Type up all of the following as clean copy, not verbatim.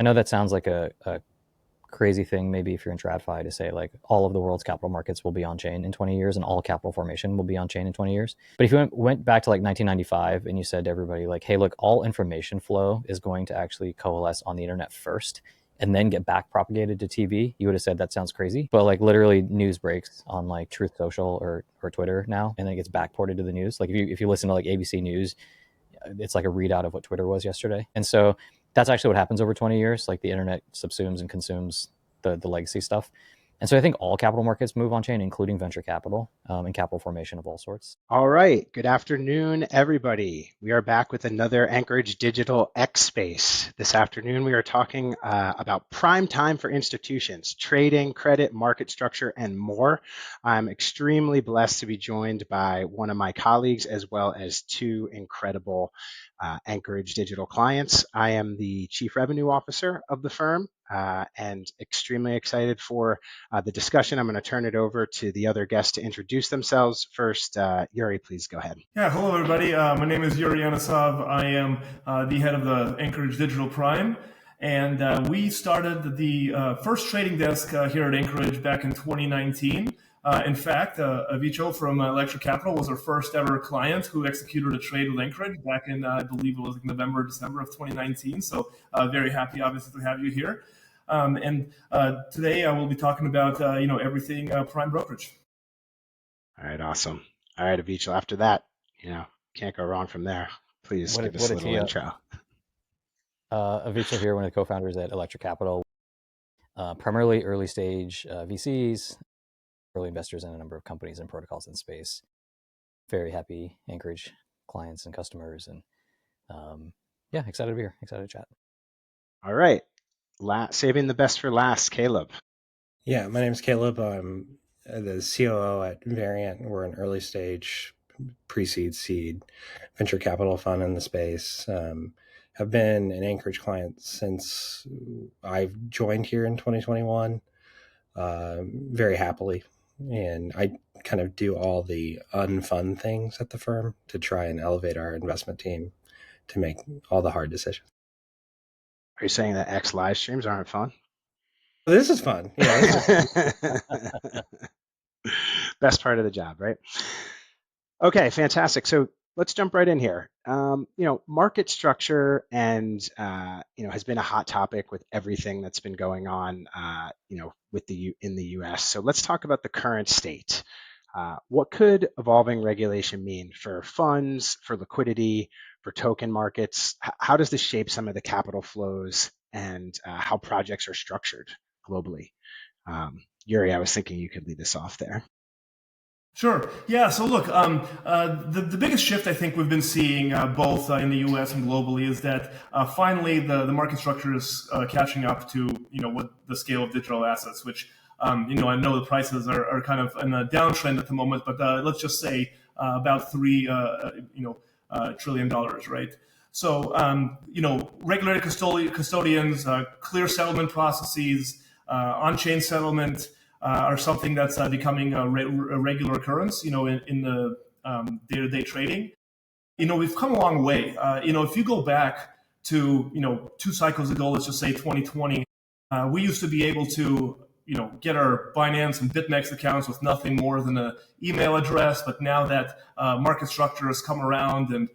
I know that sounds like a crazy thing, maybe if you're in TradFi, to say like all of the world's capital markets will be on chain in 20 years and all capital formation will be on chain in 20 years. But if you went back to like 1995 and you said to everybody like, hey, look, all information flow is going to actually coalesce on the internet first and then get back propagated to TV, you would have said that sounds crazy. But like literally news breaks on like Truth Social or Twitter now, and then it gets backported to the news. Like if you listen to like ABC News, it's like a readout of what Twitter was yesterday. And so that's actually what happens over 20 years. Like the internet subsumes and consumes the legacy stuff. And so I think all capital markets move on chain, including venture capital and capital formation of all sorts. All right. Good afternoon, everybody. We are back with another Anchorage Digital X Space. This afternoon, we are talking about prime time for institutions, trading, credit, market structure, and more. I'm extremely blessed to be joined by one of my colleagues, as well as two incredible Anchorage Digital clients. I am the Chief Revenue Officer of the firm and extremely excited for the discussion. I'm going to turn it over to the other guests to introduce themselves. First, Yuri, please go ahead. Yeah, hello everybody. My name is Yuri Yanisov. I am the head of the Anchorage Digital Prime, and we started the first trading desk here at Anchorage back in 2019. In fact, Avicho from Electric Capital was our first ever client who executed a trade with Anchorage back in, I believe it was November, December of 2019. So very happy, obviously, to have you here. And today I will be talking about everything prime brokerage. All right, awesome. All right, Avichal, after that, can't go wrong from there. Please give us a little intro. Avichal here, one of the co-founders at Electric Capital, primarily early stage VCs, early investors in a number of companies and protocols in space. Very happy Anchorage clients and customers, and excited to be here, excited to chat. All right, saving the best for last, Caleb. Yeah, my name is Caleb. I'm the COO at Variant. We're an early stage pre-seed seed venture capital fund in the space. Have been an Anchorage client since I've joined here in 2021, very happily. And I kind of do all the unfun things at the firm to try and elevate our investment team to make all the hard decisions. Are you saying that X live streams aren't fun? This is fun. Yeah. Best part of the job, right? Okay, fantastic. So let's jump right in here. Market structure and has been a hot topic with everything that's been going on, in the U.S. So let's talk about the current state. What could evolving regulation mean for funds, for liquidity, for token markets? How does this shape some of the capital flows and how projects are structured globally? Yuri, I was thinking you could lead us off there. Sure. Yeah. So look, the biggest shift I think we've been seeing both in the U.S. and globally is that finally the market structure is catching up to what the scale of digital assets, which I know the prices are kind of in a downtrend at the moment, but let's just say about $3 trillion, right? So regulated custodians, clear settlement processes, on-chain settlement. Are something that's becoming a regular occurrence, in the day-to-day trading. We've come a long way. If you go back to, 2 cycles ago, let's just say 2020, we used to be able to, get our Binance and BitMEX accounts with nothing more than an email address. But now that market structure has come around and,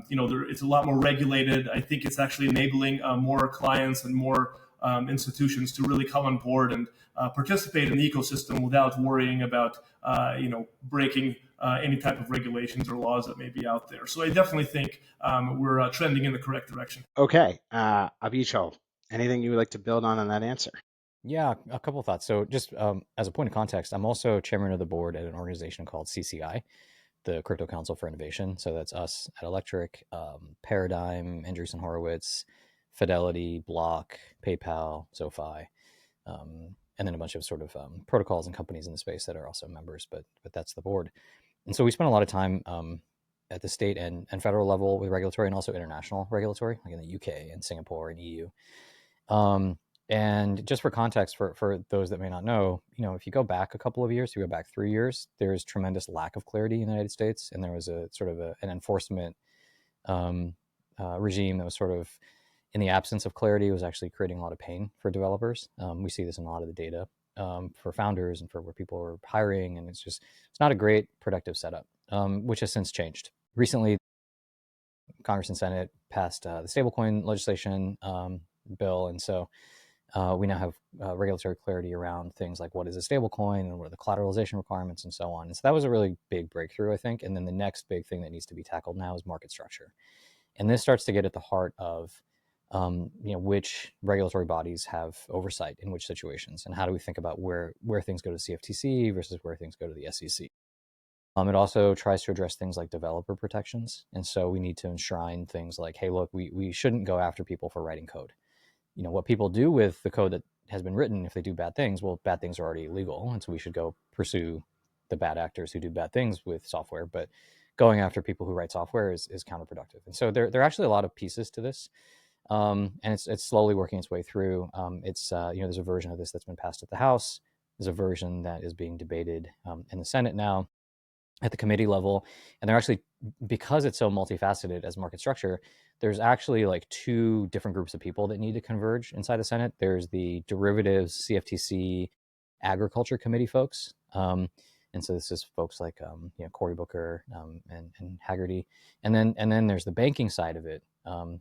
it's a lot more regulated, I think it's actually enabling more clients and more institutions to really come on board and participate in the ecosystem without worrying about breaking any type of regulations or laws that may be out there. So I definitely think we're trending in the correct direction. Okay, Avichal, anything you would like to build on that answer? Yeah, a couple of thoughts. So just as a point of context, I'm also chairman of the board at an organization called CCI, the Crypto Council for Innovation. So that's us at Electric, Paradigm, Andreessen Horowitz, Fidelity, Block, PayPal, SoFi, and then a bunch of sort of protocols and companies in the space that are also members, but that's the board. And so we spend a lot of time at the state and federal level with regulatory and also international regulatory, like in the UK and Singapore and EU. And just for context, for those that may not know, if you go back a couple of years, you go back 3 years, there's tremendous lack of clarity in the United States. And there was a sort of an enforcement regime that was sort of in the absence of clarity, was actually creating a lot of pain for developers. We see this in a lot of the data for founders and for where people are hiring, and it's not a great productive setup, which has since changed. Recently, Congress and Senate passed the stablecoin legislation bill, and so we now have regulatory clarity around things like what is a stablecoin and what are the collateralization requirements and so on. And so that was a really big breakthrough, I think. And then the next big thing that needs to be tackled now is market structure. And this starts to get at the heart of which regulatory bodies have oversight in which situations, and how do we think about where things go to CFTC versus where things go to the SEC. It also tries to address things like developer protections. And so we need to enshrine things like, hey, look, we shouldn't go after people for writing code. What people do with the code that has been written, if they do bad things, well, bad things are already illegal. And so we should go pursue the bad actors who do bad things with software. But going after people who write software is counterproductive. And so there are actually a lot of pieces to this. And it's slowly working its way through. There's a version of this that's been passed at the House. There's a version that is being debated in the Senate now at the committee level. And they're actually, because it's so multifaceted as market structure, there's actually like two different groups of people that need to converge inside the Senate. There's the derivatives CFTC agriculture committee folks. And so this is folks like Cory Booker and Haggerty. And then there's the banking side of it,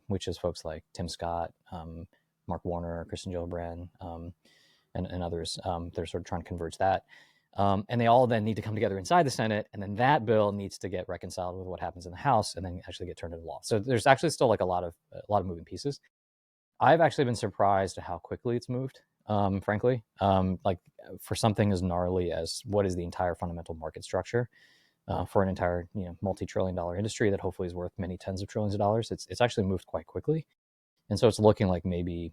which is folks like Tim Scott, Mark Warner, Kristen Gillibrand, and others. They're sort of trying to converge that. And they all then need to come together inside the Senate, and then that bill needs to get reconciled with what happens in the House, and then actually get turned into law. So there's actually still like a lot of moving pieces. I've actually been surprised at how quickly it's moved, frankly. Like for something as gnarly as what is the entire fundamental market structure for an entire multi-trillion-dollar industry that hopefully is worth many tens of trillions of dollars, it's actually moved quite quickly, and so it's looking like maybe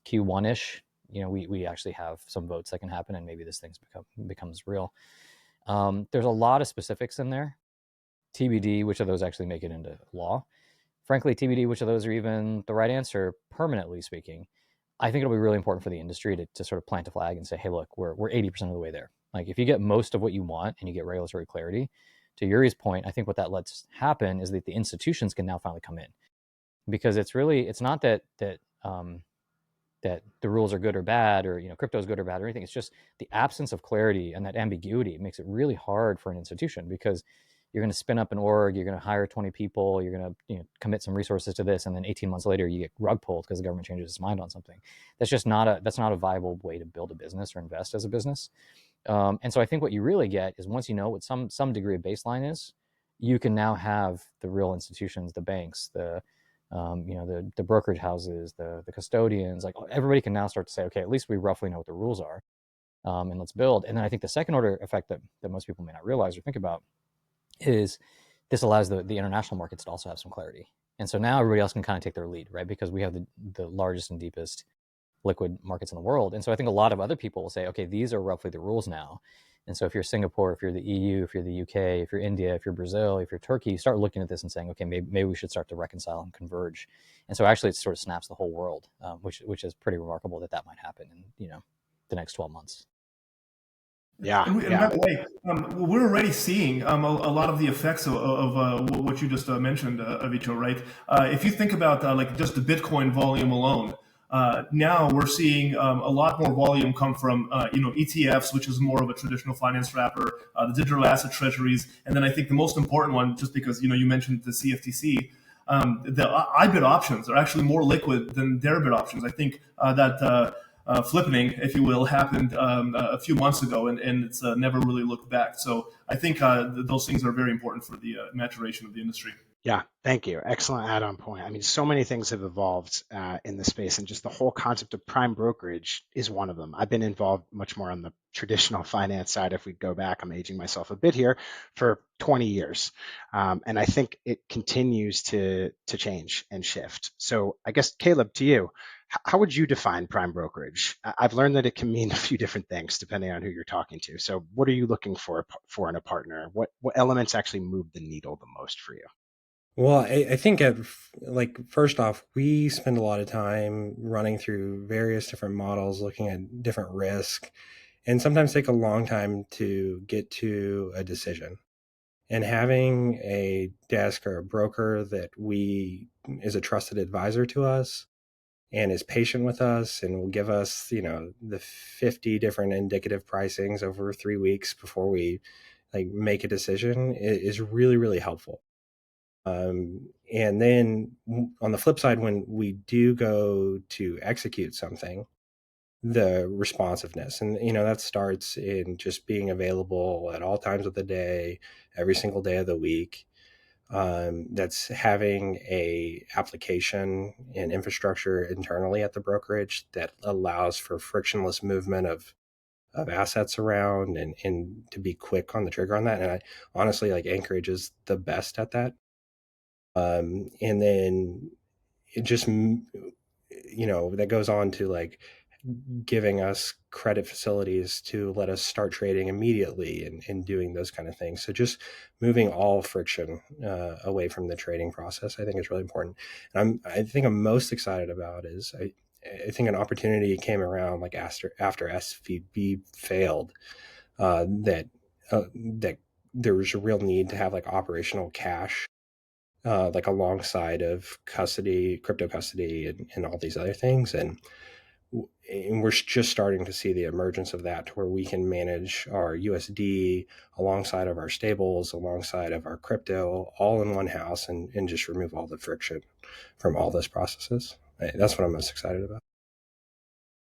Q1-ish. We actually have some votes that can happen, and maybe this thing becomes real. There's a lot of specifics in there. TBD, which of those actually make it into law. Frankly, TBD, which of those are even the right answer, permanently speaking. I think it'll be really important for the industry to sort of plant a flag and say, hey, look, we're 80% of the way there. Like if you get most of what you want and you get regulatory clarity, to Yuri's point, I think what that lets happen is that the institutions can now finally come in. Because it's not that the rules are good or bad, or crypto is good or bad or anything. It's just the absence of clarity and that ambiguity makes it really hard for an institution, because you're going to spin up an org, you're going to hire 20 people, you're going to commit some resources to this, and then 18 months later you get rug pulled because the government changes its mind on something. That's not a viable way to build a business or invest as a business. And so I think what you really get is, once you know what some degree of baseline is, you can now have the real institutions, the banks, the brokerage houses, the custodians, like everybody can now start to say, okay, at least we roughly know what the rules are, and let's build. And then I think the second order effect that most people may not realize or think about is this allows the international markets to also have some clarity. And so now everybody else can kind of take their lead, right? Because we have the largest and deepest liquid markets in the world. And so I think a lot of other people will say, okay, these are roughly the rules now. And so if you're Singapore, if you're the EU, if you're the UK, if you're India, if you're Brazil, if you're Turkey, you start looking at this and saying, okay, maybe we should start to reconcile and converge. And so actually it sort of snaps the whole world, which is pretty remarkable that might happen in the next 12 months. Yeah. And by the way, we're already seeing a lot of the effects of what you just mentioned, Avicho, right? If you think about like just the Bitcoin volume alone, now we're seeing a lot more volume come from ETFs, which is more of a traditional finance wrapper, the digital asset treasuries, and then I think the most important one, just because you mentioned the CFTC, the IBIT options are actually more liquid than deribit options. I think that flipping, if you will, happened a few months ago, and it's never really looked back. So I think those things are very important for the maturation of the industry. Yeah, thank you. Excellent add-on point. I mean, so many things have evolved in the space, and just the whole concept of prime brokerage is one of them. I've been involved much more on the traditional finance side. If we go back, I'm aging myself a bit here, for 20 years. And I think it continues to change and shift. So I guess, Caleb, to you, how would you define prime brokerage? I've learned that it can mean a few different things depending on who you're talking to. So what are you looking for in a partner? What elements actually move the needle the most for you? Well, I think first off, we spend a lot of time running through various different models, looking at different risk, and sometimes take a long time to get to a decision. And having a desk or a broker that is a trusted advisor to us and is patient with us and will give us, the 50 different indicative pricings over 3 weeks before we like make a decision is really, really helpful. And then on the flip side, when we do go to execute something, the responsiveness, and that starts in just being available at all times of the day, every single day of the week. That's having a application and infrastructure internally at the brokerage that allows for frictionless movement of assets around, and to be quick on the trigger on that. And I honestly, like, Anchorage is the best at that. And then it just, that goes on to like giving us credit facilities to let us start trading immediately, and doing those kind of things. So just moving all friction away from the trading process, I think, is really important. And I think I'm most excited about is I think an opportunity came around like after SVB failed, that there was a real need to have like operational cash, like alongside of crypto custody, and all these other things. And we're just starting to see the emergence of that, to where we can manage our USD alongside of our stables, alongside of our crypto, all in one house, and just remove all the friction from all those processes. That's what I'm most excited about.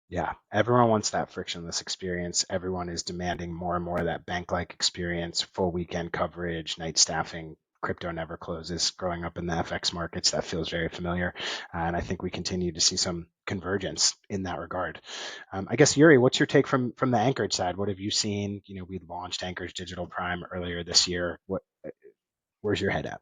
Yeah, everyone wants that frictionless experience. Everyone is demanding more and more of that bank-like experience, full weekend coverage, night staffing. Crypto never closes. Growing up in the FX markets, that feels very familiar. And I think we continue to see some convergence in that regard. I guess, Yuri, what's your take from the Anchorage side? What have you seen? We launched Anchorage Digital Prime earlier this year. Where's your head at?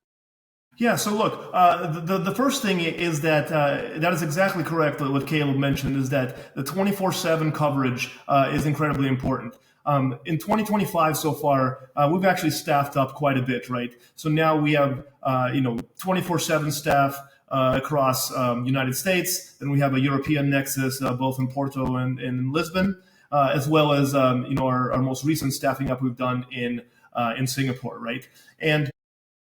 Yeah, so look, the first thing is that that is exactly correct. What Caleb mentioned is that the 24/7 coverage is incredibly important. In 2025 so far, we've actually staffed up quite a bit, right? So now we have 24/7 staff across United States, and we have a European nexus both in Porto and in Lisbon, as well as our most recent staffing up we've done in Singapore, right? And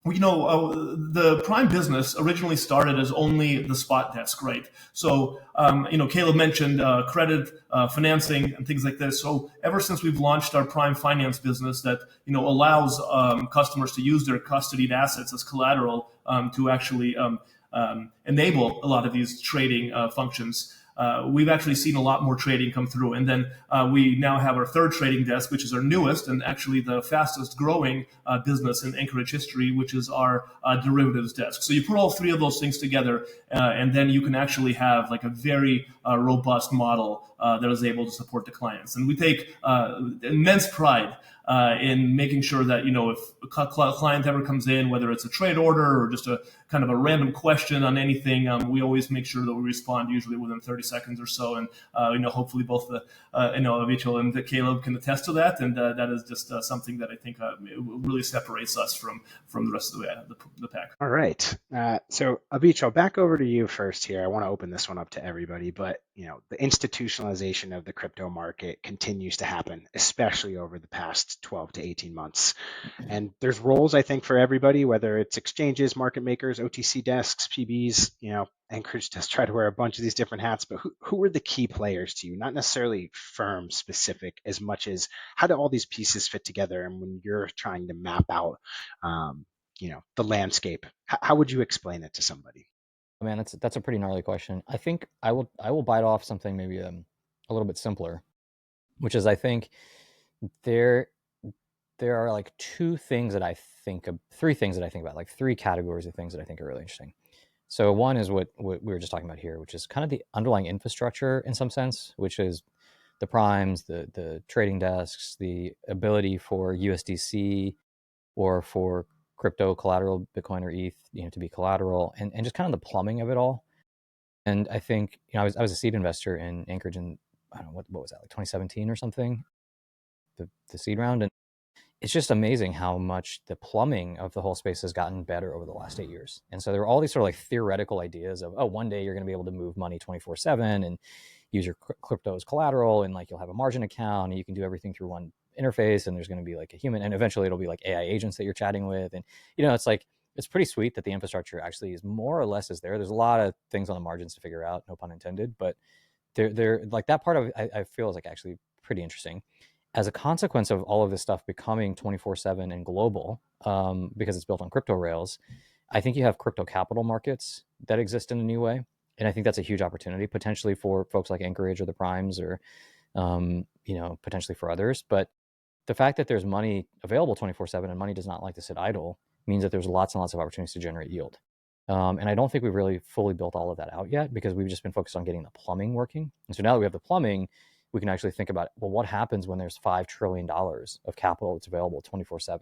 the Prime business originally started as only the spot desk, right? So, Caleb mentioned credit, financing, and things like this. So, ever since we've launched our Prime Finance business that allows customers to use their custodied assets as collateral to actually enable a lot of these trading functions. We've actually seen a lot more trading come through. And then we now have our third trading desk, which is our newest and actually the fastest growing business in Anchorage history, which is our derivatives desk. So you put all three of those things together, and then you can actually have like a very robust model that is able to support the clients. And we take immense pride in making sure that, if a client ever comes in, whether it's a trade order or just a kind of a random question on anything, we always make sure that we respond usually within 30 seconds or so. And, hopefully both Rachel and Caleb can attest to that. And that is just something that I think really separates us from the rest of the pack. All right. So Avichal, back over to you first here. I want to open this one up to everybody, but the institutionalization of the crypto market continues to happen, especially over the past 12 to 18 months. And there's roles, I think, for everybody, whether it's exchanges, market makers, OTC desks, PBs. Anchorage does try to wear a bunch of these different hats, but who are the key players to you? Not necessarily firm specific as much as how do all these pieces fit together? And when you're trying to map out the landscape, how would you explain it to somebody? Man, that's a pretty gnarly question. I think I will bite off something maybe a little bit simpler, which is I think there are like three things that I think about, like three categories of things that I think are really interesting. So one is what we were just talking about here, which is kind of the underlying infrastructure in some sense, which is the primes, the trading desks, the ability for USDC or for crypto collateral, Bitcoin or ETH, to be collateral, and just kind of the plumbing of it all. And I think, I was a seed investor in Anchorage in, I don't know, what was that, like 2017 or something, the seed round. And it's just amazing how much the plumbing of the whole space has gotten better over the last 8 years. And so there are all these sort of like theoretical ideas of, one day you're going to be able to move money 24/7 and use your crypto as collateral, and like you'll have a margin account and you can do everything through one interface, and there's going to be like a human, and eventually it'll be like AI agents that you're chatting with. And, it's like it's pretty sweet that the infrastructure actually is more or less is there. There's a lot of things on the margins to figure out, no pun intended, but they're like that part of it, I feel is like actually pretty interesting. As a consequence of all of this stuff becoming 24/7 and global, because it's built on crypto rails, I think you have crypto capital markets that exist in a new way, and I think that's a huge opportunity potentially for folks like Anchorage or the Primes, or potentially for others. But the fact that there's money available 24/7 and money does not like to sit idle means that there's lots and lots of opportunities to generate yield. And I don't think we've really fully built all of that out yet, because we've just been focused on getting the plumbing working. And so now that we have the plumbing, we can actually think about, well, what happens when there's $5 trillion of capital that's available 24/7?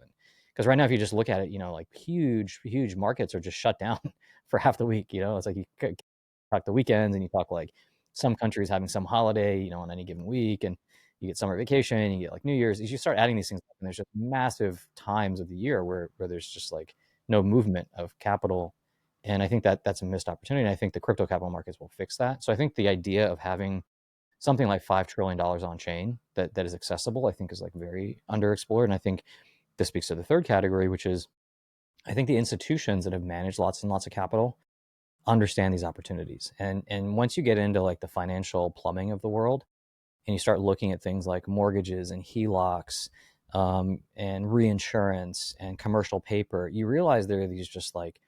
Because right now, if you just look at it, like huge, huge markets are just shut down for half the week. It's like you talk the weekends and you talk like some countries having some holiday, on any given week, and you get summer vacation, you get like New Year's. As you start adding these things up, and there's just massive times of the year where there's just like no movement of capital. And I think that that's a missed opportunity. And I think the crypto capital markets will fix that. So I think the idea of having something like $5 trillion on chain that is accessible, I think is like very underexplored. And I think this speaks to the third category, which is I think the institutions that have managed lots and lots of capital understand these opportunities. And once you get into like the financial plumbing of the world, and you start looking at things like mortgages and HELOCs, and reinsurance and commercial paper, you realize there are these just like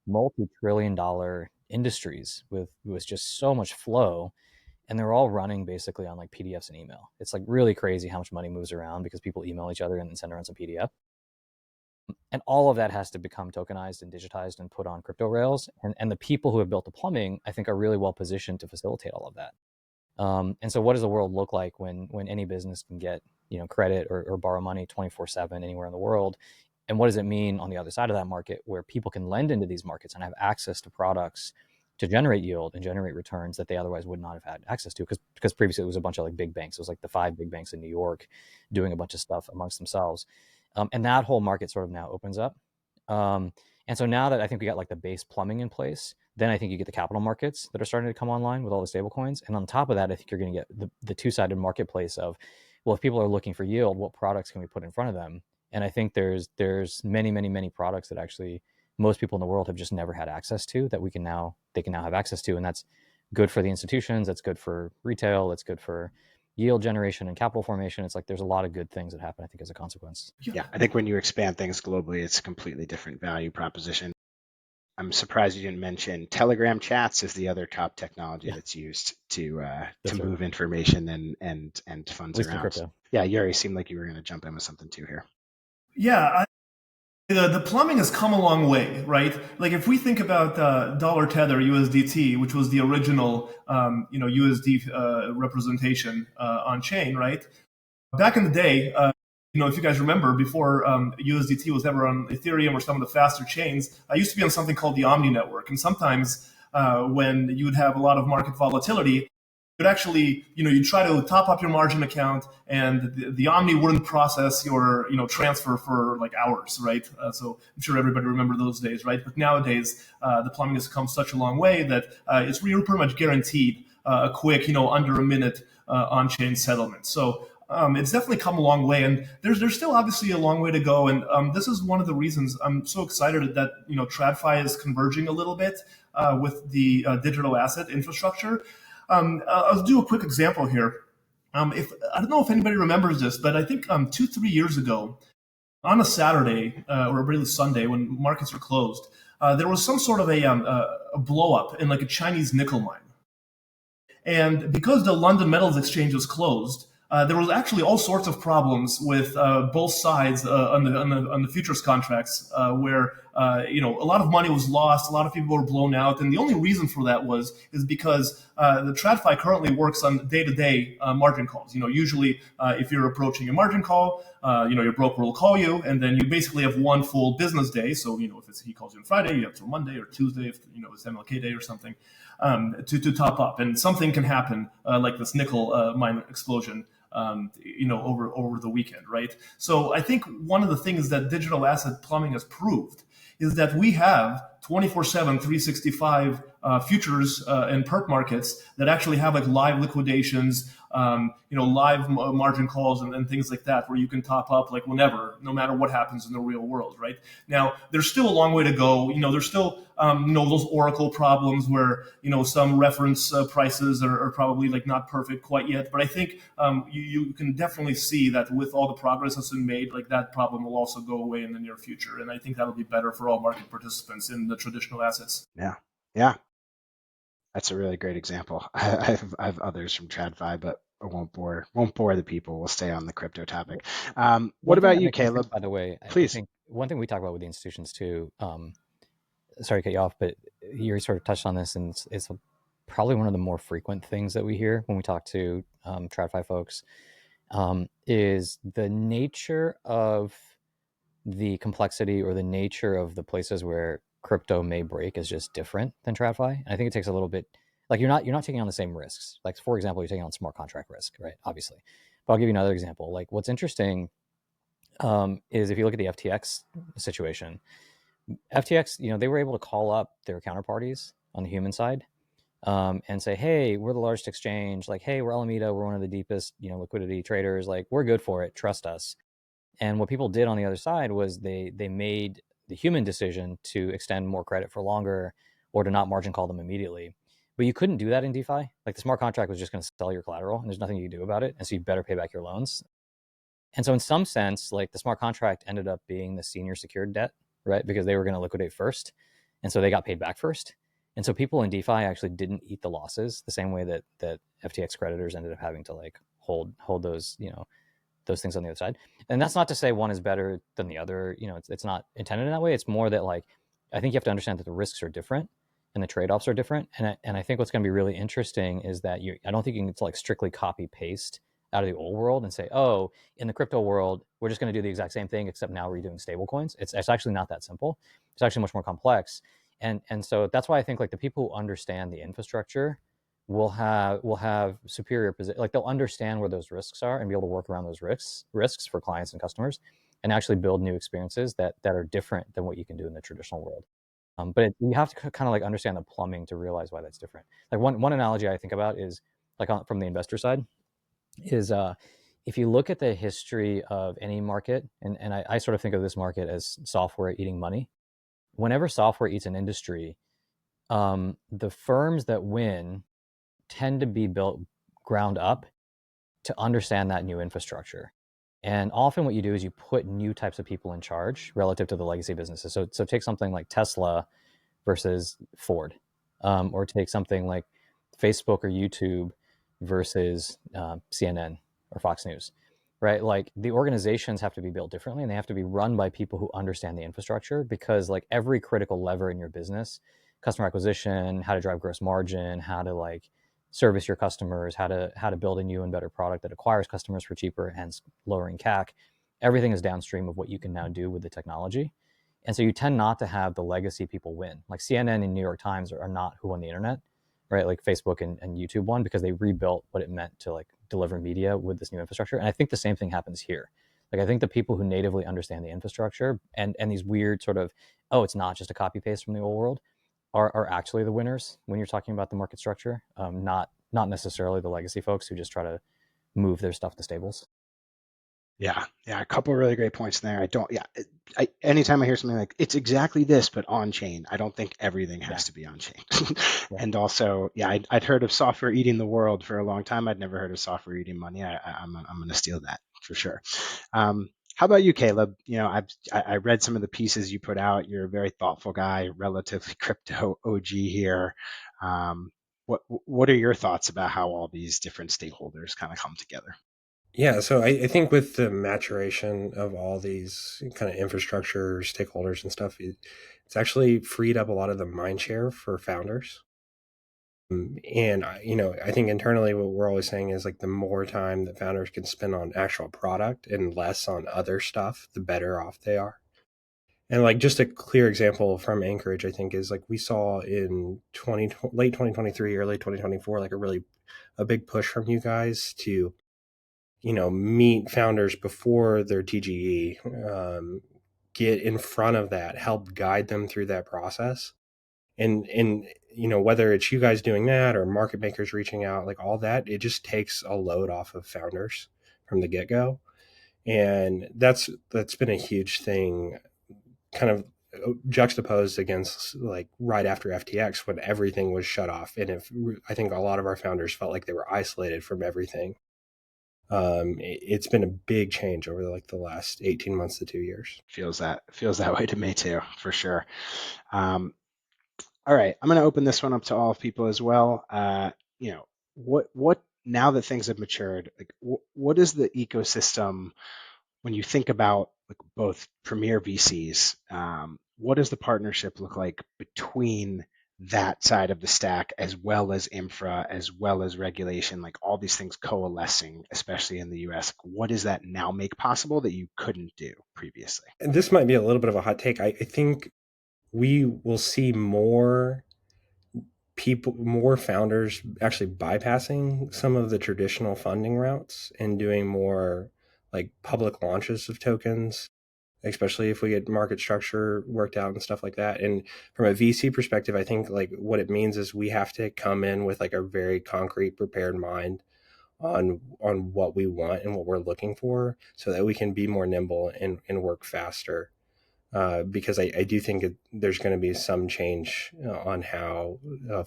multi-trillion-dollar industries with just so much flow, and they're all running basically on like PDFs and email. It's like really crazy how much money moves around because people email each other and then send around some PDF. And all of that has to become tokenized and digitized and put on crypto rails. And the people who have built the plumbing, I think, are really well positioned to facilitate all of that. And so what does the world look like when any business can get credit or borrow money 24/7 anywhere in the world? And what does it mean on the other side of that market, where people can lend into these markets and have access to products to generate yield and generate returns that they otherwise would not have had access to? Because previously it was a bunch of like big banks. It was like the 5 big banks in New York doing a bunch of stuff amongst themselves. And that whole market sort of now opens up. And so now that I think we got like the base plumbing in place, then I think you get the capital markets that are starting to come online with all the stable coins. And on top of that, I think you're going to get the two-sided marketplace of, well, if people are looking for yield, what products can we put in front of them? And I think there's many, many, many products that actually most people in the world have just never had access to, that they can now have access to. And that's good for the institutions. That's good for retail. That's good for yield generation and capital formation. It's like there's a lot of good things that happen, I think, as a consequence. Yeah, I think when you expand things globally, it's a completely different value proposition. I'm surprised you didn't mention Telegram chats is the other top technology that's used to move information and funds around. Yeah, Yuri, seemed like you were going to jump in with something too here. Yeah, the plumbing has come a long way, right? Like if we think about dollar tether USDT, which was the original USD representation on chain, right? Back in the day, if you guys remember, before USDT was ever on Ethereum or some of the faster chains, I used to be on something called the Omni network. And sometimes when you would have a lot of market volatility, you'd actually, you'd try to top up your margin account, and the Omni wouldn't process your, transfer for like hours, right? So I'm sure everybody remember those days, right? But nowadays, the plumbing has come such a long way that it's really pretty much guaranteed a quick, under a minute on-chain settlement. So it's definitely come a long way, and there's still obviously a long way to go. And this is one of the reasons I'm so excited that TradFi is converging a little bit with the digital asset infrastructure. I'll do a quick example here. I don't know if anybody remembers this, but I think 2-3 years ago, on a Saturday or really Sunday when markets were closed, there was some sort of a blow up in like a Chinese nickel mine, and because the London Metals Exchange was closed, there was actually all sorts of problems with both sides on the futures contracts, where a lot of money was lost, a lot of people were blown out, and the only reason for that is because the TradFi currently works on day-to-day margin calls. Usually if you're approaching a margin call, your broker will call you, and then you basically have one full business day. So if he calls you on Friday, you have till Monday or Tuesday if it's MLK Day or something, to top up, and something can happen like this nickel mine explosion. Over the weekend, right? So I think one of the things that digital asset plumbing has proved is that we have 24/7, 365 futures and perp markets that actually have like live liquidations, live margin calls and things like that, where you can top up like whenever, no matter what happens in the real world, right? Now, there's still a long way to go. There's still, those Oracle problems where, some reference prices are probably like not perfect quite yet. But I think you can definitely see that with all the progress that's been made, like that problem will also go away in the near future. And I think that'll be better for all market participants in the traditional assets. Yeah. Yeah. That's a really great example. I have others from TradFi, but I won't bore the people. We'll stay on the crypto topic. What One thing about that you, makes me think, Caleb? by the way, I Please. think one thing we talk about with the institutions too, sorry to cut you off, but you sort of touched on this, and it's probably one of the more frequent things that we hear when we talk to TradFi folks, is the nature of the complexity or the nature of the places where crypto may break is just different than TradFi. And I think it takes a little bit, like you're not taking on the same risks. Like for example, you're taking on smart contract risk, right? Obviously. But I'll give you another example. Like what's interesting is if you look at the FTX situation, FTX, they were able to call up their counterparties on the human side and say, hey, we're the largest exchange. Like, hey, we're Alameda. We're one of the deepest, liquidity traders. Like, we're good for it. Trust us. And what people did on the other side was they made the human decision to extend more credit for longer or to not margin call them immediately. But you couldn't do that in DeFi. Like the smart contract was just going to sell your collateral and there's nothing you can do about it. And so you better pay back your loans. And so in some sense, like the smart contract ended up being the senior secured debt, right? Because they were going to liquidate first. And so they got paid back first. And so people in DeFi actually didn't eat the losses the same way that FTX creditors ended up having to like hold those, those things on the other side. And that's not to say one is better than the other. It's not intended in that way. It's more that like, I think you have to understand that the risks are different and the trade-offs are different. And I think what's going to be really interesting is that I don't think you can like strictly copy paste out of the old world and say, oh, in the crypto world, we're just going to do the exact same thing, except now we're doing stable coins. It's actually not that simple. It's actually much more complex. And so that's why I think like the people who understand the infrastructure will have superior position. Like they'll understand where those risks are and be able to work around those risks for clients and customers and actually build new experiences that are different than what you can do in the traditional world. But you have to kind of like understand the plumbing to realize why that's different. Like one analogy I think about is like from the investor side is if you look at the history of any market, and I sort of think of this market as software eating money. Whenever software eats an industry, the firms that win tend to be built ground up to understand that new infrastructure. And often what you do is you put new types of people in charge relative to the legacy businesses. So take something like Tesla versus Ford, or take something like Facebook or YouTube versus CNN or Fox News, right? Like the organizations have to be built differently and they have to be run by people who understand the infrastructure, because like every critical lever in your business, customer acquisition, how to drive gross margin, how to like service your customers, how to build a new and better product that acquires customers for cheaper, hence lowering CAC. Everything is downstream of what you can now do with the technology. And so you tend not to have the legacy people win. Like CNN and New York Times are not who won the internet, right? Like Facebook and YouTube won because they rebuilt what it meant to like deliver media with this new infrastructure. And I think the same thing happens here. Like I think the people who natively understand the infrastructure and these weird sort of, oh, it's not just a copy paste from the old world, are actually the winners when you're talking about the market structure, not necessarily the legacy folks who just try to move their stuff to stables. Yeah, a couple of really great points there. Anytime I hear something like it's exactly this, but on chain, I don't think everything has to be on chain. Yeah. And also, I'd heard of software eating the world for a long time. I'd never heard of software eating money. I'm going to steal that for sure. How about you, Caleb? I read some of the pieces you put out. You're a very thoughtful guy, relatively crypto OG here. What are your thoughts about how all these different stakeholders kind of come together? Yeah, so I think with the maturation of all these kind of infrastructure stakeholders and stuff, it's actually freed up a lot of the mind share for founders. And I think internally what we're always saying is like the more time that founders can spend on actual product and less on other stuff, the better off they are. And like just a clear example from Anchorage, I think, is like we saw in late 2023, early 2024, like a big push from you guys to meet founders before their TGE, get in front of that, help guide them through that process. And whether it's you guys doing that or market makers reaching out, like all that, it just takes a load off of founders from the get-go. And that's been a huge thing, kind of juxtaposed against like right after FTX when everything was shut off. And I think a lot of our founders felt like they were isolated from everything. It's been a big change over like the last 18 months to 2 years. Feels that way to me too, for sure. All right, I'm going to open this one up to all people as well. What now that things have matured, like what is the ecosystem when you think about like both premier VCs? What does the partnership look like between that side of the stack as well as infra, as well as regulation, like all these things coalescing, especially in the US? What does that now make possible that you couldn't do previously? And this might be a little bit of a hot take. I think we will see more founders actually bypassing some of the traditional funding routes and doing more like public launches of tokens, especially if we get market structure worked out and stuff like that. And from a VC perspective, I think like what it means is we have to come in with like a very concrete, prepared mind on what we want and what we're looking for so that we can be more nimble and work faster. Because I do think there's going to be some change on how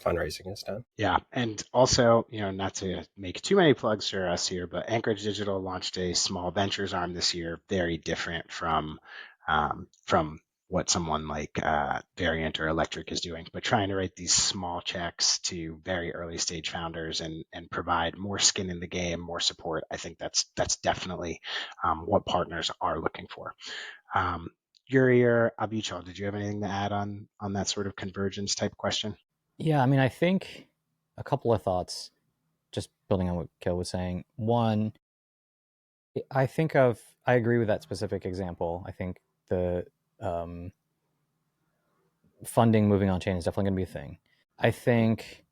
fundraising is done. Yeah, and also, not to make too many plugs for us here, but Anchorage Digital launched a small ventures arm this year, very different from what someone like Variant or Electric is doing, but trying to write these small checks to very early stage founders and provide more skin in the game, more support. I think that's definitely what partners are looking for. Yuri or Abichal, did you have anything to add on that sort of convergence type question? Yeah, I mean, I think a couple of thoughts, just building on what Kil was saying. One, I agree with that specific example. I think the funding moving on chain is definitely going to be a thing. I think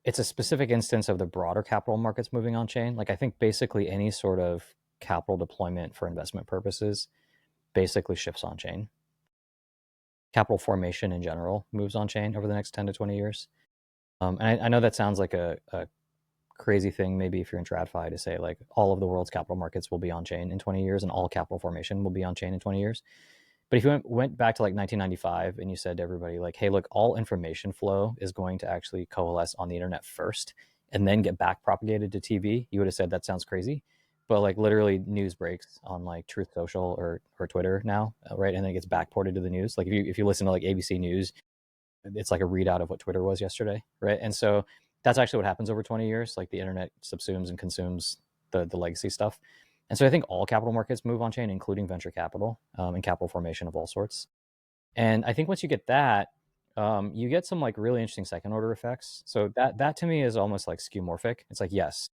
it's a specific instance of the broader capital markets moving on chain. Like I think basically any sort of capital deployment for investment purposes basically shifts on chain. Capital formation in general moves on chain over the next 10 to 20 years. And I know that sounds like a crazy thing, maybe if you're in TradFi, to say like all of the world's capital markets will be on chain in 20 years and all capital formation will be on chain in 20 years. But if you went back to like 1995 and you said to everybody like, hey, look, all information flow is going to actually coalesce on the internet first and then get back propagated to TV, you would have said that sounds crazy. But like literally news breaks on like Truth Social or Twitter now, right? And then it gets backported to the news. Like if you listen to like ABC News, it's like a readout of what Twitter was yesterday, right? And so that's actually what happens over 20 years. Like the internet subsumes and consumes the legacy stuff. And so I think all capital markets move on chain, including venture capital and capital formation of all sorts. And I think once you get that, you get some like really interesting second order effects. So that to me is almost like skeuomorphic. It's like, yes,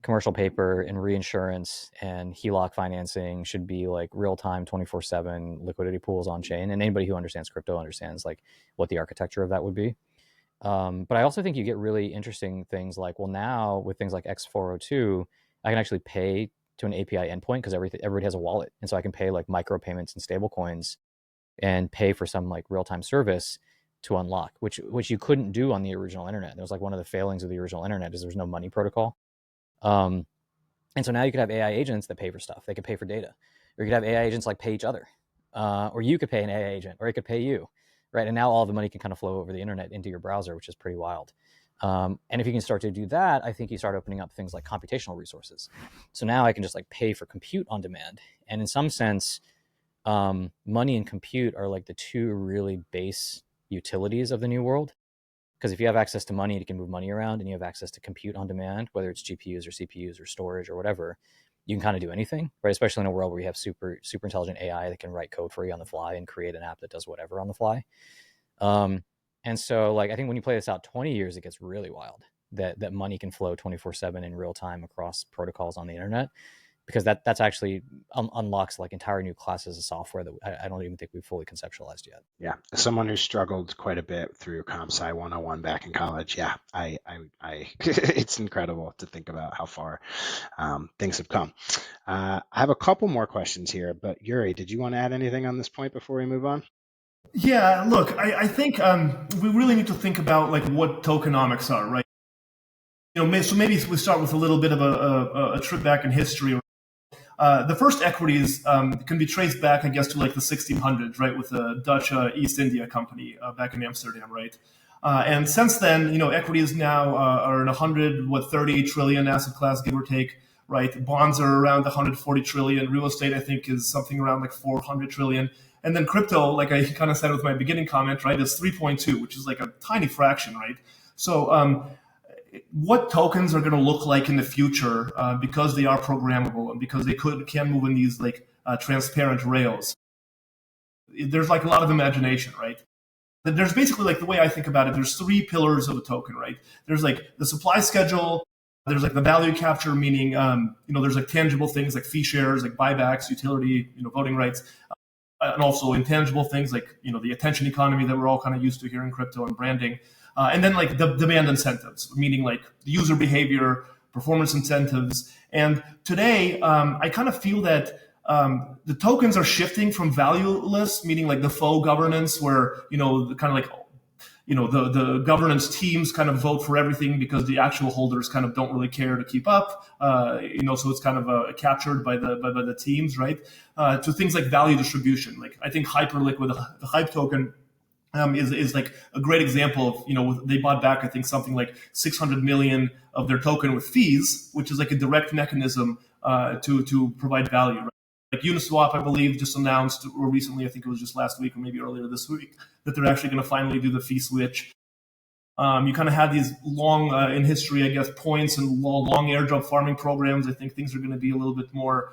commercial paper and reinsurance and HELOC financing should be like real time 24/7 liquidity pools on chain. And anybody who understands crypto understands like what the architecture of that would be. But I also think you get really interesting things like, well, now with things like X402, I can actually pay to an API endpoint because everybody has a wallet. And so I can pay like micropayments and stable coins and pay for some like real-time service to unlock, which you couldn't do on the original internet. It was like one of the failings of the original internet is there's no money protocol. And so now you could have AI agents that pay for stuff. They could pay for data. Or you could have AI agents like pay each other. Or you could pay an AI agent, or it could pay you, right? And now all the money can kind of flow over the internet into your browser, which is pretty wild. And if you can start to do that, I think you start opening up things like computational resources. So now I can just like pay for compute on demand. And in some sense, money and compute are like the two really base utilities of the new world. Because if you have access to money, you can move money around, and you have access to compute on demand, whether it's GPUs or CPUs or storage or whatever, you can kind of do anything, right? Especially in a world where you have super intelligent AI that can write code for you on the fly and create an app that does whatever on the fly. And so like I think when you play this out 20 years, it gets really wild that money can flow 24/7 in real time across protocols on the internet. because that's actually unlocks like entire new classes of software that I don't even think we've fully conceptualized yet. Yeah, as someone who struggled quite a bit through Comp Sci 101 back in college, yeah, it's incredible to think about how far things have come. I have a couple more questions here, but Yuri, did you want to add anything on this point before we move on? Yeah, look, I think we really need to think about like what tokenomics are, right? So maybe we start with a little bit of a trip back in history. The first equities can be traced back, I guess, to like the 1600s, right, with the Dutch East India Company back in Amsterdam, right? And since then, equities now are in 30 trillion asset class, give or take, right? Bonds are around 140 trillion. Real estate, I think, is something around like 400 trillion. And then crypto, like I kind of said with my beginning comment, right, is 3.2, which is like a tiny fraction, right? So what tokens are going to look like in the future because they are programmable and because they can move in these like transparent rails. There's like a lot of imagination, right? There's basically like the way I think about it, there's three pillars of a token, right? There's like the supply schedule, there's like the value capture, meaning there's like tangible things like fee shares, like buybacks, utility, voting rights, and also intangible things like the attention economy that we're all kind of used to here in crypto and branding. And then like the demand incentives, meaning like the user behavior, performance incentives. And today, I kind of feel that the tokens are shifting from valueless, meaning like the faux governance, where the governance teams kind of vote for everything because the actual holders kind of don't really care to keep up. So it's kind of captured by the teams, right? To things like value distribution. Like I think Hyperliquid, the Hype token, is like a great example of, they bought back, I think, something like 600 million of their token with fees, which is like a direct mechanism to provide value. Right? Like Uniswap, I believe, just announced, or recently, I think it was just last week or maybe earlier this week, that they're actually going to finally do the fee switch. You kind of had these long in history, I guess, points and long airdrop farming programs. I think things are going to be a little bit more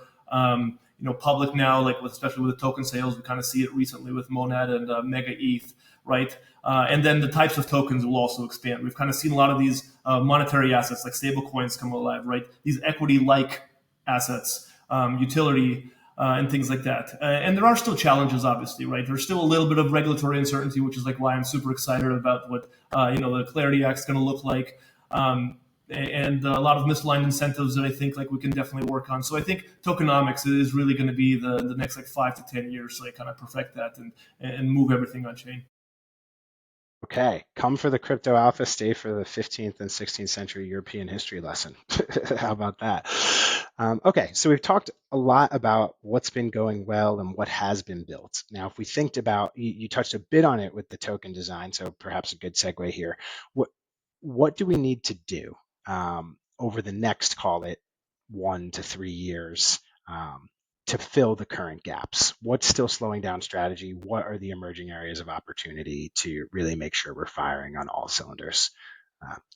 public now, like especially with the token sales. We kind of see it recently with Monad and Mega ETH, right? And then the types of tokens will also expand. We've kind of seen a lot of these monetary assets like stable coins come alive, right? These equity-like assets, utility, and things like that. And there are still challenges, obviously, right? There's still a little bit of regulatory uncertainty, which is like why I'm super excited about what the Clarity Act is going to look like. And a lot of misaligned incentives that I think like we can definitely work on. So I think tokenomics is really going to be the next like 5 to 10 years. So I kind of perfect that and move everything on chain. Okay, come for the crypto alpha, stay for the 15th and 16th century European history lesson. How about that? Okay, so we've talked a lot about what's been going well and what has been built. Now, if we think about, you touched a bit on it with the token design, so perhaps a good segue here. What do we need to do over the next, call it 1 to 3 years, to fill the current gaps? What's still slowing down strategy? What are the emerging areas of opportunity to really make sure we're firing on all cylinders?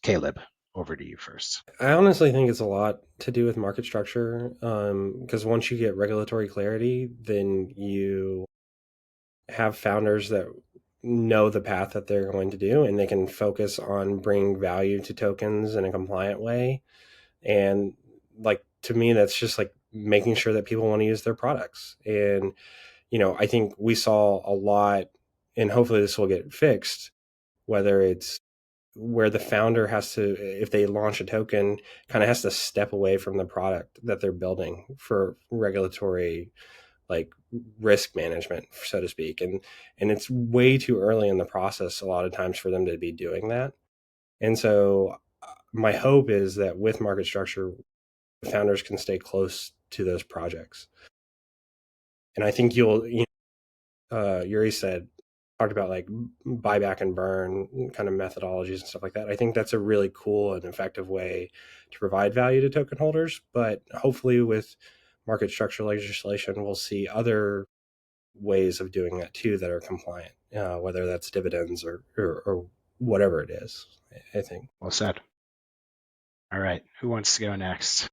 Caleb, over to you first. I honestly think it's a lot to do with market structure, because once you get regulatory clarity, then you have founders that know the path that they're going to do, and they can focus on bringing value to tokens in a compliant way. And like, to me, that's just like making sure that people want to use their products. And, I think we saw a lot, and hopefully this will get fixed, whether it's where the founder has to, if they launch a token, kind of has to step away from the product that they're building for regulatory, like, risk management, so to speak. And it's way too early in the process a lot of times for them to be doing that. And so my hope is that with market structure, founders can stay close to those projects. And I think Yuri talked about like buyback and burn kind of methodologies and stuff like that. I think that's a really cool and effective way to provide value to token holders. But hopefully with market structure legislation, we'll see other ways of doing that too that are compliant, whether that's dividends or whatever it is, I think. Well said. All right, who wants to go next?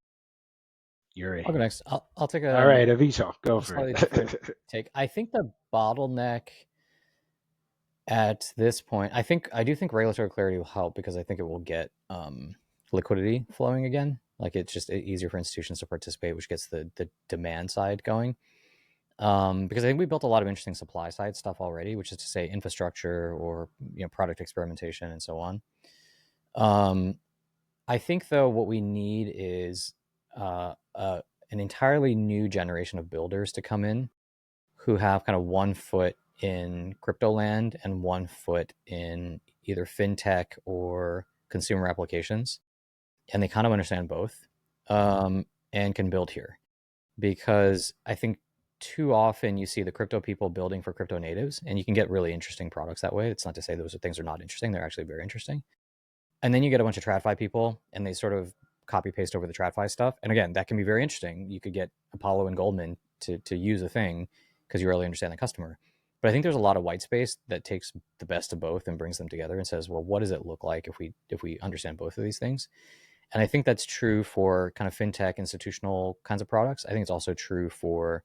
Yuri. I'll go next. I'll take All right, Avito, go for it. Take. I think the bottleneck at this point, I do think regulatory clarity will help because I think it will get liquidity flowing again. Like it's just easier for institutions to participate, which gets the demand side going. Because I think we built a lot of interesting supply side stuff already, which is to say infrastructure or product experimentation and so on. I think though what we need is an entirely new generation of builders to come in who have kind of one foot in crypto land and one foot in either fintech or consumer applications, and they kind of understand both, and can build here. Because I think too often you see the crypto people building for crypto natives, and you can get really interesting products that way. It's not to say those things are not interesting; they're actually very interesting. And then you get a bunch of TradFi people, and they sort of copy paste over the TradFi stuff. And again, that can be very interesting. You could get Apollo and Goldman to use a thing because you really understand the customer. But I think there's a lot of white space that takes the best of both and brings them together and says, well, what does it look like if we understand both of these things? And I think that's true for kind of fintech, institutional kinds of products. I think it's also true for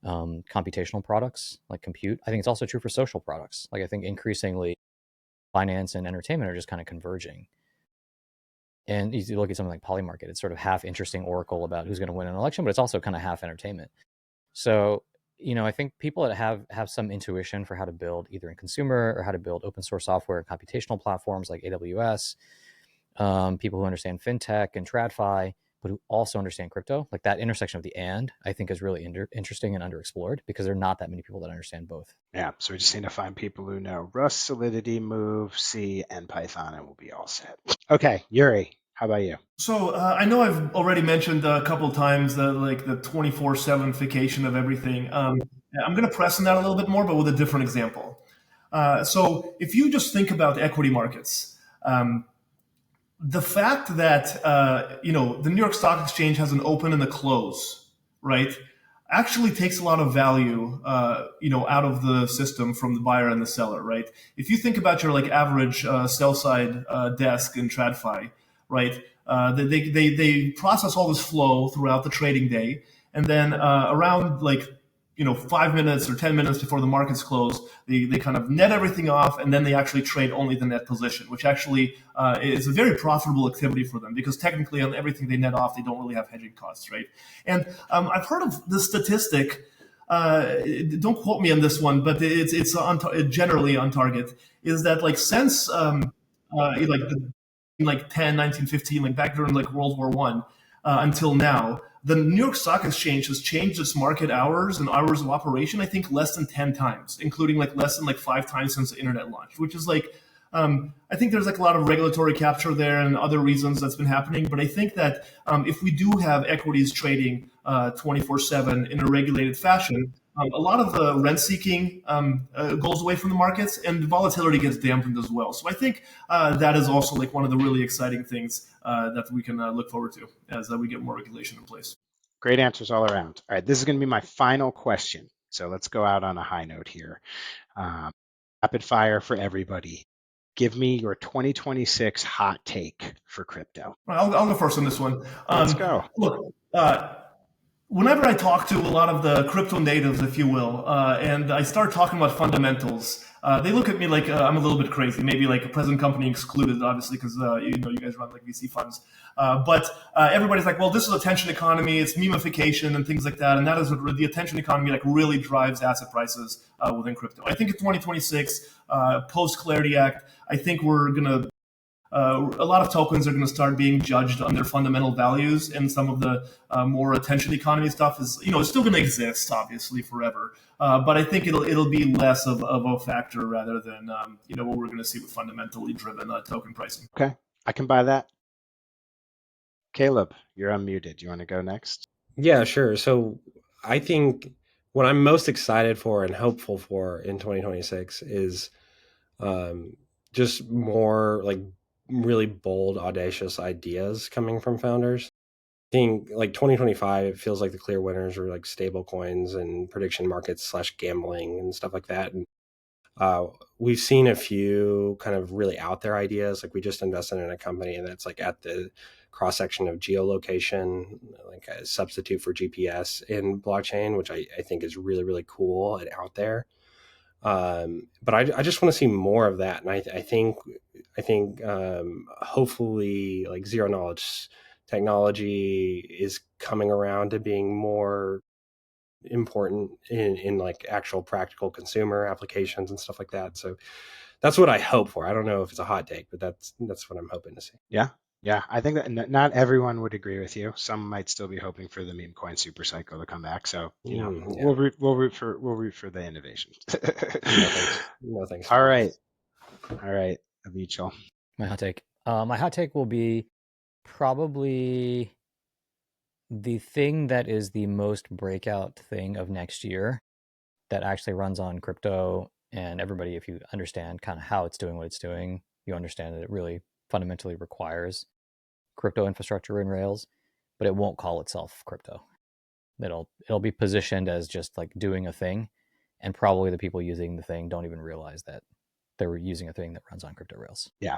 computational products like compute. I think it's also true for social products. Like I think increasingly finance and entertainment are just kind of converging. And you look at something like Polymarket, it's sort of half interesting oracle about who's going to win an election, but it's also kind of half entertainment. So, I think people that have some intuition for how to build either in consumer or how to build open source software and computational platforms like AWS, people who understand fintech and TradFi, but who also understand crypto, like that intersection of the I think is really interesting and underexplored because there are not that many people that understand both. Yeah, so we just need to find people who know Rust, Solidity, Move, C, and Python, and we'll be all set. Okay, Yuri, how about you? So I know I've already mentioned a couple of times the 24/7ification of everything. I'm going to press on that a little bit more, but with a different example. So if you just think about equity markets, the fact that the New York Stock Exchange has an open and a close, right, actually takes a lot of value out of the system from the buyer and the seller, right? If you think about your average sell side desk in TradFi, right, they process all this flow throughout the trading day, and then around 5 minutes or 10 minutes before the markets close, they kind of net everything off, and then they actually trade only the net position, which actually is a very profitable activity for them because technically on everything they net off, they don't really have hedging costs, right? And I've heard of this statistic. Don't quote me on this one, but it's generally on target. Is that since like 10, 1915, like back during World War I until now, the New York Stock Exchange has changed its market hours and hours of operation, I think, less than 10 times, including less than 5 times since the internet launched, which is I think there's a lot of regulatory capture there and other reasons that's been happening. But I think that if we do have equities trading 24/7 in a regulated fashion, a lot of the rent seeking goes away from the markets and volatility gets dampened as well. So I think that is also one of the really exciting things that we can look forward to as we get more regulation in place. Great answers all around. All right, this is going to be my final question. So let's go out on a high note here. Rapid fire for everybody. Give me your 2026 hot take for crypto. I'll go first on this one. Let's go. Look, whenever I talk to a lot of the crypto natives, if you will, and I start talking about fundamentals, they look at me like I'm a little bit crazy, maybe a present company excluded, obviously, because you guys run VC funds. But everybody's like, well, this is attention economy, it's memification and things like that, and that is what the attention economy really drives asset prices within crypto. I think in 2026, post Clarity Act, I think we're gonna. A lot of tokens are going to start being judged on their fundamental values, and some of the more attention economy stuff is, it's still going to exist, obviously, forever. But I think it'll be less of a factor rather than what we're going to see with fundamentally driven token pricing. Okay, I can buy that. Caleb, you're unmuted. You want to go next? Yeah, sure. So I think what I'm most excited for and hopeful for in 2026 is just more really bold, audacious ideas coming from founders. I think 2025, it feels like the clear winners are stable coins and prediction markets / gambling and stuff like that. And we've seen a few kind of really out there ideas. We just invested in a company that's at the cross section of geolocation, a substitute for GPS in blockchain, which I think is really, really cool and out there. But I just want to see more of that. And I think hopefully zero knowledge technology is coming around to being more important in like actual practical consumer applications and stuff like that. So that's what I hope for. I don't know if it's a hot take, but that's what I'm hoping to see. Yeah. Yeah, I think that not everyone would agree with you. Some might still be hoping for the meme coin super cycle to come back. So, Yeah. we'll root for the innovation. No thanks. No thanks. All right. All right, Avichal. My hot take. My hot take will be probably the thing that is the most breakout thing of next year that actually runs on crypto. And everybody, if you understand kind of how it's doing what it's doing, you understand that it really fundamentally requires crypto infrastructure in Rails, but it won't call itself crypto. It'll be positioned as just like doing a thing, and probably the people using the thing don't even realize that they're using a thing that runs on crypto Rails. Yeah.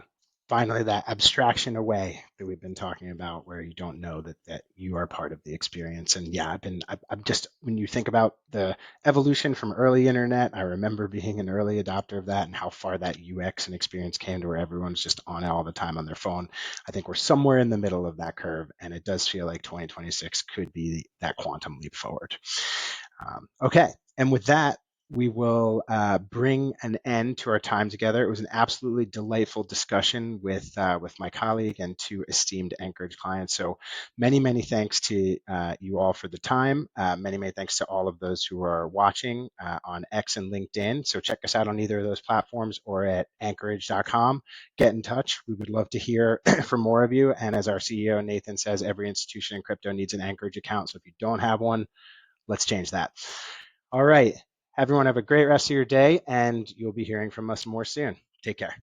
Finally, that abstraction away that we've been talking about, where you don't know that you are part of the experience. And yeah, I'm just, when you think about the evolution from early internet, I remember being an early adopter of that and how far that UX and experience came to where everyone's just on it all the time on their phone. I think we're somewhere in the middle of that curve, and it does feel like 2026 could be that quantum leap forward. Okay, and with that, we will bring an end to our time together. It was an absolutely delightful discussion with my colleague and two esteemed Anchorage clients. So many thanks to you all for the time. Many thanks to all of those who are watching on X and LinkedIn. So check us out on either of those platforms or at anchorage.com. Get in touch. We would love to hear from more of you. And as our CEO Nathan says, every institution in crypto needs an Anchorage account. So if you don't have one, let's change that. All right. Everyone have a great rest of your day, and you'll be hearing from us more soon. Take care.